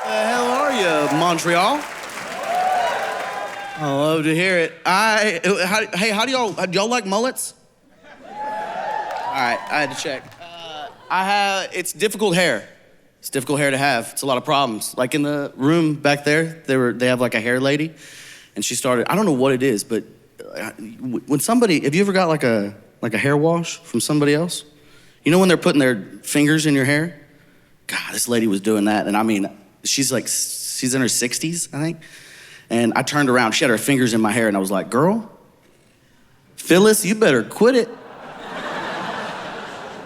The hell are you, Montreal? I love to hear it. How do y'all like mullets? All right, I had to check. It's difficult hair. It's difficult hair to have. It's a lot of problems. Like in the room back there, they have like a hair lady, and she started. I don't know what it is, but when somebody, have you ever got like a hair wash from somebody else? You know when they're putting their fingers in your hair? God, this lady was doing that, and I mean, she's in her 60s, I think. And I turned around, she had her fingers in my hair, and I was like, girl, Phyllis, you better quit it.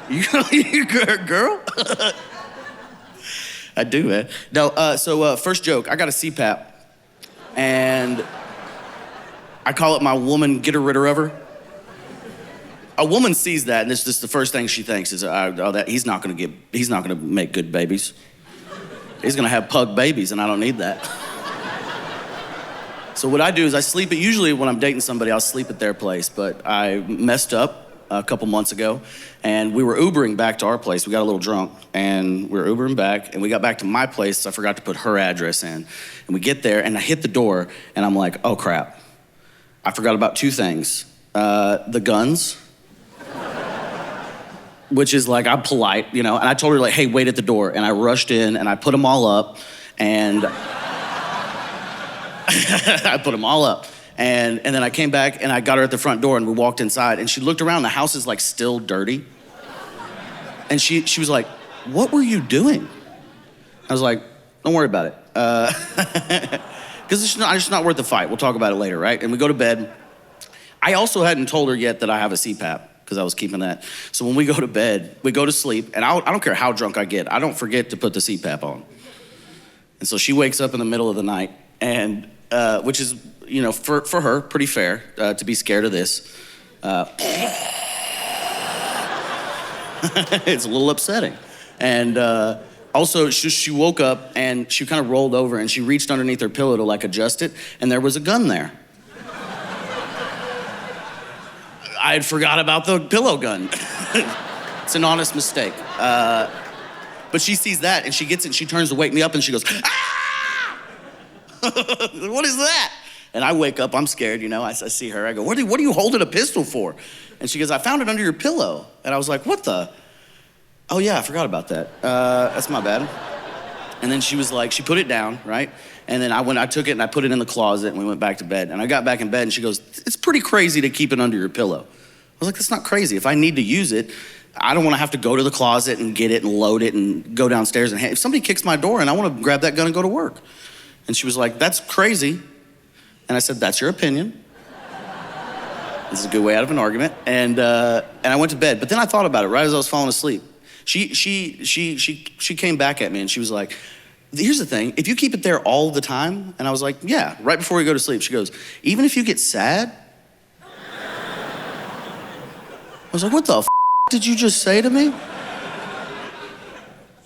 You girl? I do, man. No, so first joke, I got a CPAP, and I call it my woman get rid of her. A woman sees that, and this is the first thing she thinks is, that he's not gonna make good babies. He's gonna have pug babies, and I don't need that. So what I do is I sleep at, usually when I'm dating somebody, I'll sleep at their place, but I messed up a couple months ago, and we were Ubering back to our place. We got a little drunk, and we were Ubering back, and we got back to my place, so I forgot to put her address in. And we get there, and I hit the door, and I'm like, oh crap. I forgot about two things. The guns, which is like, I'm polite, you know, and I told her like, hey, wait at the door, and I rushed in, and I put them all up, and I put them all up. And then I came back and I got her at the front door and we walked inside and she looked around, the house is like still dirty. And she was like, what were you doing? I was like, don't worry about it. Because it's just not worth the fight. We'll talk about it later, right? And we go to bed. I also hadn't told her yet that I have a CPAP because I was keeping that. So when we go to bed, we go to sleep and I don't care how drunk I get, I don't forget to put the CPAP on. And so she wakes up in the middle of the night and, which is, you know, for her, pretty fair to be scared of this. It's a little upsetting. And also, she woke up and she kind of rolled over and she reached underneath her pillow to like adjust it, and there was a gun there. I had forgot about the pillow gun. It's an honest mistake. But she sees that and she gets it and she turns to wake me up and she goes, ah! What is that? And I wake up, I'm scared, you know, I see her, I go, what are you holding a pistol for? And she goes, I found it under your pillow. And I was like, what the? Oh yeah, I forgot about that. That's my bad. And then she was like, she put it down, right? And then I took it and I put it in the closet and we went back to bed. And I got back in bed and she goes, it's pretty crazy to keep it under your pillow. I was like, that's not crazy. If I need to use it, I don't wanna have to go to the closet and get it and load it and go downstairs and if somebody kicks my door and I wanna grab that gun and go to work. And she was like, that's crazy. And I said, that's your opinion. This is a good way out of an argument. And I went to bed. But then I thought about it right as I was falling asleep. She came back at me and she was like, here's the thing, if you keep it there all the time, and I was like, yeah, right before you go to sleep, she goes, even if you get sad? I was like, what the f did you just say to me?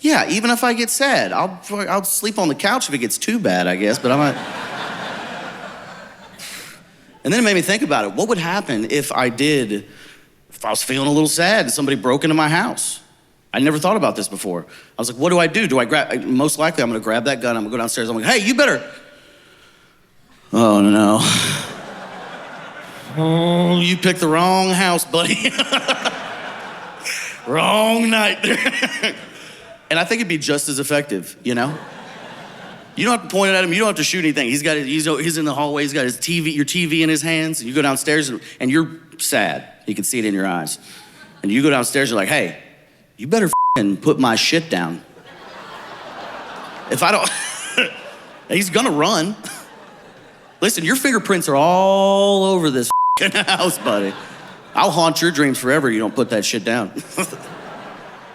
Yeah, even if I get sad, I'll sleep on the couch if it gets too bad, I guess, but I'm not. And then it made me think about it. What would happen if I was feeling a little sad and somebody broke into my house? I never thought about this before. I was like, what do I do? Most likely I'm gonna grab that gun, I'm gonna go downstairs, I'm like, hey, you better. Oh no. Oh, you picked the wrong house, buddy. Wrong night there. And I think it'd be just as effective, you know? You don't have to point it at him, you don't have to shoot anything. He's in the hallway, he's got your TV in his hands, and you go downstairs and you're sad. He can see it in your eyes. And you go downstairs, you're like, hey, you better f***ing put my shit down. If I don't, he's gonna run. Listen, your fingerprints are all over this f***ing house, buddy. I'll haunt your dreams forever, you don't put that shit down.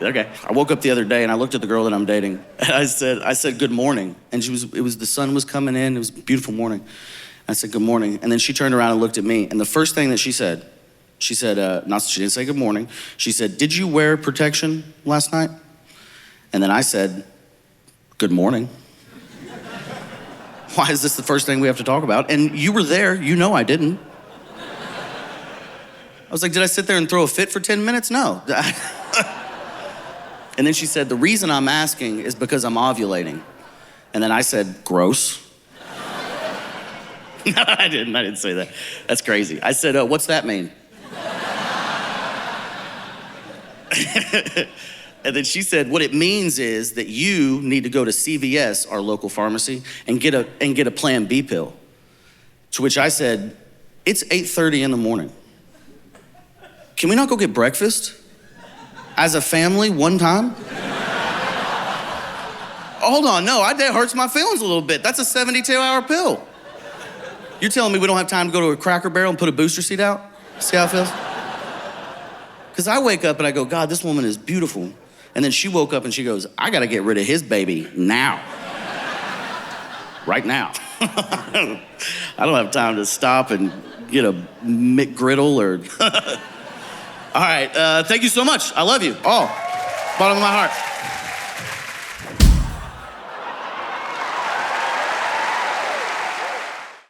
Okay. I woke up the other day and I looked at the girl that I'm dating and I said good morning. And the sun was coming in, it was a beautiful morning. I said good morning. And then she turned around and looked at me and the first thing that she said, she didn't say good morning. She said, did you wear protection last night? And then I said, good morning. Why is this the first thing we have to talk about? And you were there, you know I didn't. I was like, did I sit there and throw a fit for 10 minutes? No. And then she said, the reason I'm asking is because I'm ovulating. And then I said, gross. No, I didn't say that. That's crazy. I said, what's that mean? And then she said, what it means is that you need to go to CVS, our local pharmacy, and get a Plan B pill. To which I said, it's 8:30 in the morning. Can we not go get breakfast as a family one time? Hold on, no, that hurts my feelings a little bit. That's a 72-hour pill. You're telling me we don't have time to go to a Cracker Barrel and put a booster seat out? See how it feels? Because I wake up and I go, God, this woman is beautiful. And then she woke up and she goes, I gotta get rid of his baby now. Right now. I don't have time to stop and get a McGriddle or... All right, thank you so much. I love you all. Bottom of my heart.